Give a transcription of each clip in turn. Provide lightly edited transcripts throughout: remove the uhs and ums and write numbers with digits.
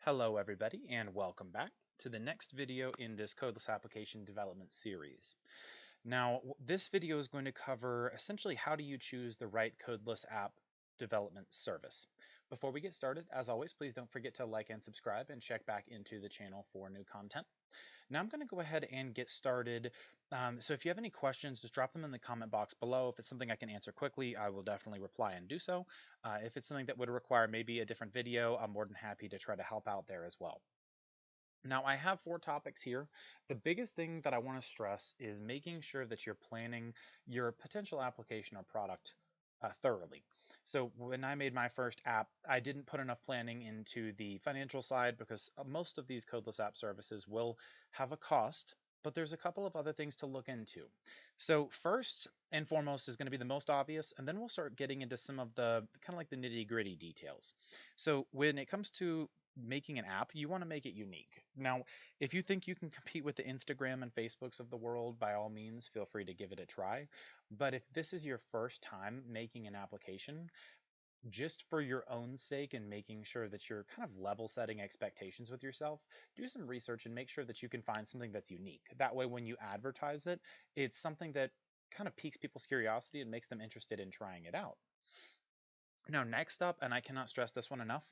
Hello everybody and welcome back to the next video in this Codeless application development series. Now this video is going to cover essentially how do you choose the right Codeless app development service. Before we get started, as always, please don't forget to like and subscribe and check back into the channel for new content. Now I'm going to go ahead and get started. So if you have any questions, just drop them in the comment box below. If it's something I can answer quickly, I will definitely reply and do so. If it's something that would require maybe a different video, I'm more than happy to try to help out there as well. Now I have 4 topics here. The biggest thing that I want to stress is making sure that you're planning your potential application or product thoroughly. So when I made my first app, I didn't put enough planning into the financial side because most of these codeless app services will have a cost, but there's a couple of other things to look into. So first and foremost is going to be the most obvious, and then we'll start getting into some of the kind of like the nitty-gritty details. So when it comes to making an app, you want to make it unique. Now, if you think you can compete with the Instagram and Facebooks of the world, by all means, feel free to give it a try. But if this is your first time making an application, just for your own sake and making sure that you're kind of level setting expectations with yourself, do some research and make sure that you can find something that's unique. That way, when you advertise it, it's something that kind of piques people's curiosity and makes them interested in trying it out. Now, next up, and I cannot stress this one enough,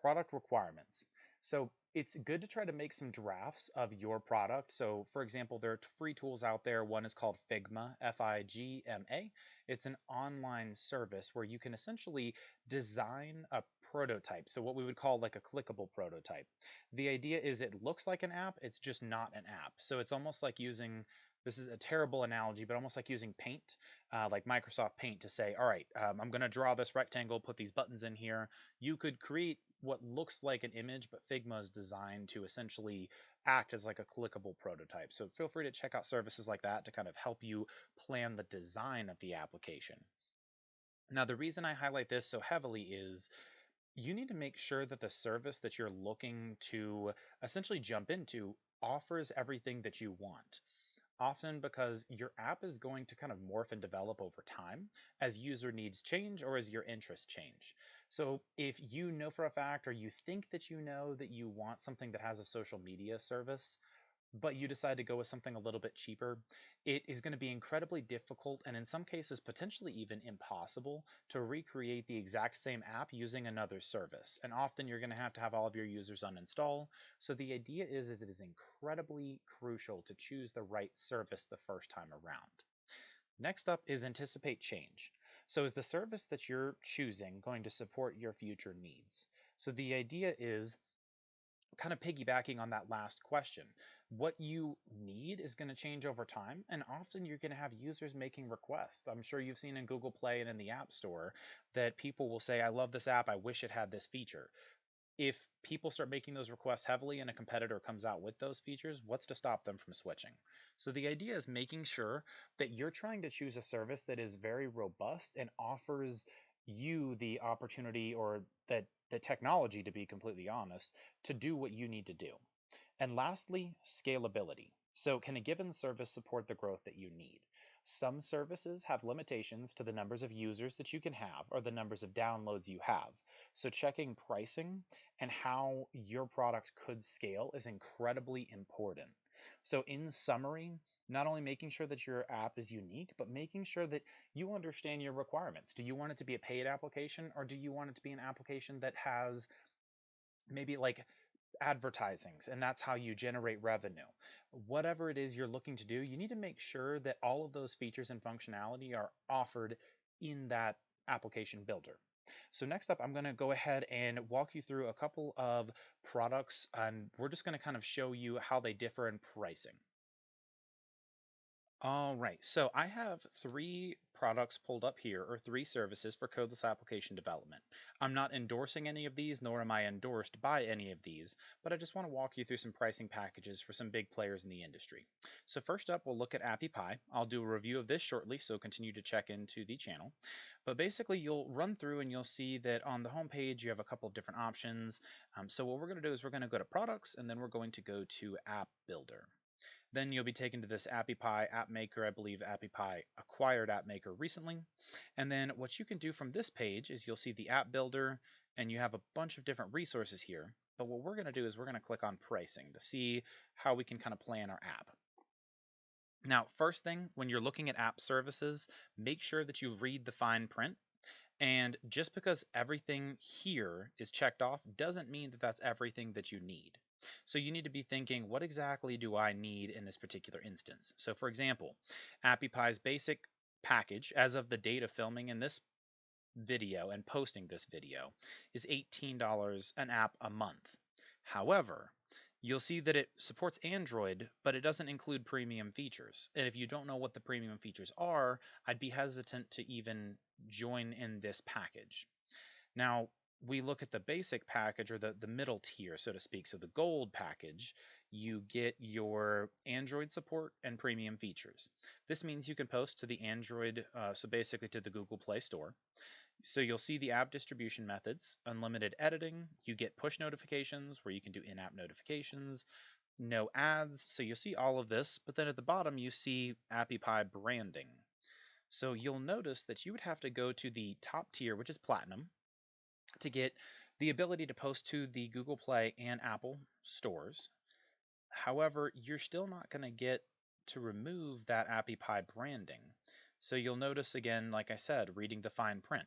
product requirements. So it's good to try to make some drafts of your product. So for example, there are free tools out there. One is called Figma, Figma. It's an online service where you can essentially design a prototype. So what we would call like a clickable prototype. The idea is it looks like an app, it's just not an app. So it's almost like using, this is a terrible analogy, but almost like using Paint, like Microsoft Paint, to say, all right, I'm going to draw this rectangle, put these buttons in here. You could create what looks like an image, but Figma is designed to essentially act as like a clickable prototype. So feel free to check out services like that to kind of help you plan the design of the application. Now, the reason I highlight this so heavily is you need to make sure that the service that you're looking to essentially jump into offers everything that you want. Often because your app is going to kind of morph and develop over time as user needs change or as your interests change. So if you know for a fact or you think that you want something that has a social media service, but you decide to go with something a little bit cheaper, it is going to be incredibly difficult and in some cases potentially even impossible to recreate the exact same app using another service. And often you're going to have all of your users uninstall. So the idea is it is incredibly crucial to choose the right service the first time around. Next up is anticipate change. So is the service that you're choosing going to support your future needs? So the idea is kind of piggybacking on that last question. What you need is going to change over time, and often you're going to have users making requests. I'm sure you've seen in Google Play and in the App Store that people will say, I love this app, I wish it had this feature. If people start making those requests heavily and a competitor comes out with those features, what's to stop them from switching? So the idea is making sure that you're trying to choose a service that is very robust and offers you the opportunity or that the technology, to be completely honest, to do what you need to do. And lastly, scalability. So can a given service support the growth that you need? Some services have limitations to the numbers of users that you can have or the numbers of downloads you have. So checking pricing and how your product could scale is incredibly important. So in summary, not only making sure that your app is unique, but making sure that you understand your requirements. Do you want it to be a paid application, or do you want it to be an application that has maybe like advertisings and that's how you generate revenue? Whatever it is you're looking to do, you need to make sure that all of those features and functionality are offered in that application builder. So next up, I'm going to go ahead and walk you through a couple of products, and we're just going to kind of show you how they differ in pricing. All right, so I have 3 products pulled up here, or 3 services for codeless application development. I'm not endorsing any of these, nor am I endorsed by any of these, but I just want to walk you through some pricing packages for some big players in the industry. So first up, we'll look at AppyPie. I'll do a review of this shortly, so continue to check into the channel. But basically, you'll run through and you'll see that on the home page, you have a couple of different options. So what we're going to do is we're going to go to Products, and then we're going to go to App Builder. Then you'll be taken to this AppyPie app maker. I believe AppyPie acquired app maker recently. And then what you can do from this page is you'll see the app builder, and you have a bunch of different resources here. but what we're going to do is we're going to click on pricing to see how we can kind of plan our app. Now, first thing, when you're looking at app services, make sure that you read the fine print. And just because everything here is checked off doesn't mean that that's everything that you need. So you need to be thinking, what exactly do I need in this particular instance? So for example, AppyPie's basic package, as of the date of filming in this video and posting this video, is $18 an app a month. However, you'll see that it supports Android, but it doesn't include premium features. And if you don't know what the premium features are, I'd be hesitant to even join in this package. Now, we look at the basic package, or the middle tier, so to speak. So the gold package, you get your Android support and premium features. This means you can post to the Android, so basically to the Google Play Store. So you'll see the app distribution methods, unlimited editing, you get push notifications where you can do in-app notifications, no ads, so you'll see all of this, but then at the bottom you see AppyPie branding. So you'll notice that you would have to go to the top tier, which is Platinum, to get the ability to post to the Google Play and Apple stores. However, you're still not going to get to remove that AppyPie branding. So you'll notice again, like I said, reading the fine print.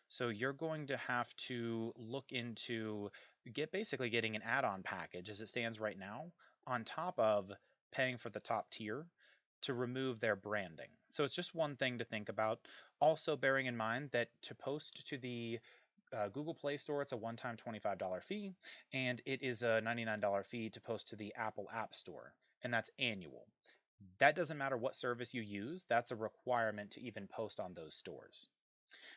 So you're going to have to look into basically getting an add-on package as it stands right now, on top of paying for the top tier to remove their branding. So it's just one thing to think about. Also bearing in mind that to post to the Google Play Store, it's a one-time $25 fee, and it is a $99 fee to post to the Apple App Store, and that's annual. That doesn't matter what service you use, that's a requirement to even post on those stores.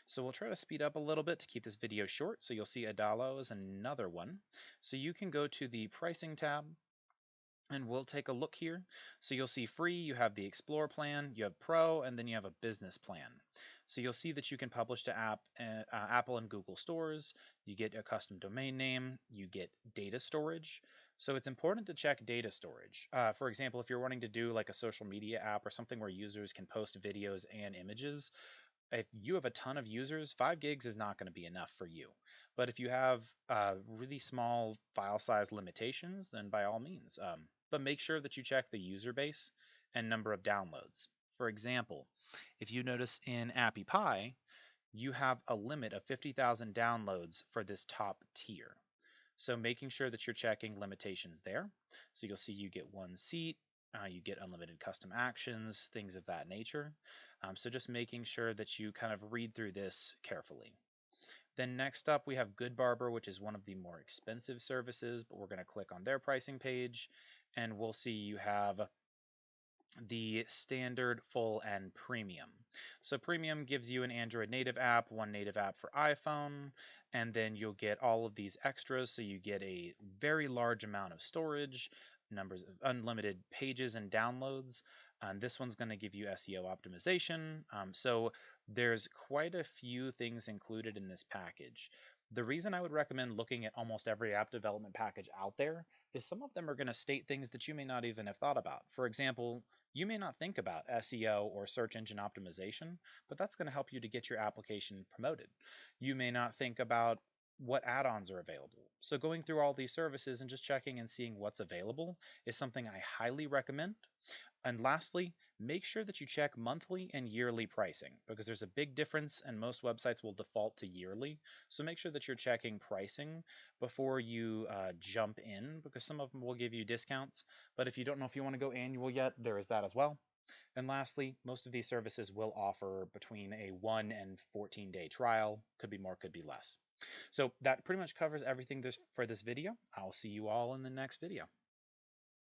So we'll try to speed up a little bit to keep this video short. So you'll see Adalo is another one. So you can go to the pricing tab and we'll take a look here. So you'll see free, you have the Explore plan, you have Pro, and then you have a business plan. So you'll see that you can publish to Apple and Google stores, you get a custom domain name, you get data storage. So it's important to check data storage. For example, if you're wanting to do like a social media app or something where users can post videos and images, if you have a ton of users, 5 gigs is not going to be enough for you. But if you have really small file size limitations, then by all means. But make sure that you check the user base and number of downloads. For example, if you notice in AppyPie, you have a limit of 50,000 downloads for this top tier. So making sure that you're checking limitations there. So you'll see you get 1 seat, you get unlimited custom actions, things of that nature. So just making sure that you kind of read through this carefully. Then next up we have Good Barber, which is one of the more expensive services, but we're going to click on their pricing page and we'll see you have the standard, full, and premium. So premium gives you an Android native app, one native app for iPhone, and then you'll get all of these extras. So you get a very large amount of storage, numbers of unlimited pages and downloads. And this one's going to give you SEO optimization. So there's quite a few things included in this package. The reason I would recommend looking at almost every app development package out there is some of them are going to state things that you may not even have thought about. For example, you may not think about SEO or search engine optimization, but that's going to help you to get your application promoted. You may not think about what add-ons are available. So going through all these services and just checking and seeing what's available is something I highly recommend. And lastly, make sure that you check monthly and yearly pricing because there's a big difference and most websites will default to yearly. So make sure that you're checking pricing before you jump in because some of them will give you discounts. But if you don't know if you want to go annual yet, there is that as well. And lastly, most of these services will offer between a 1 and 14-day trial. Could be more, could be less. So that pretty much covers everything for this video. I'll see you all in the next video.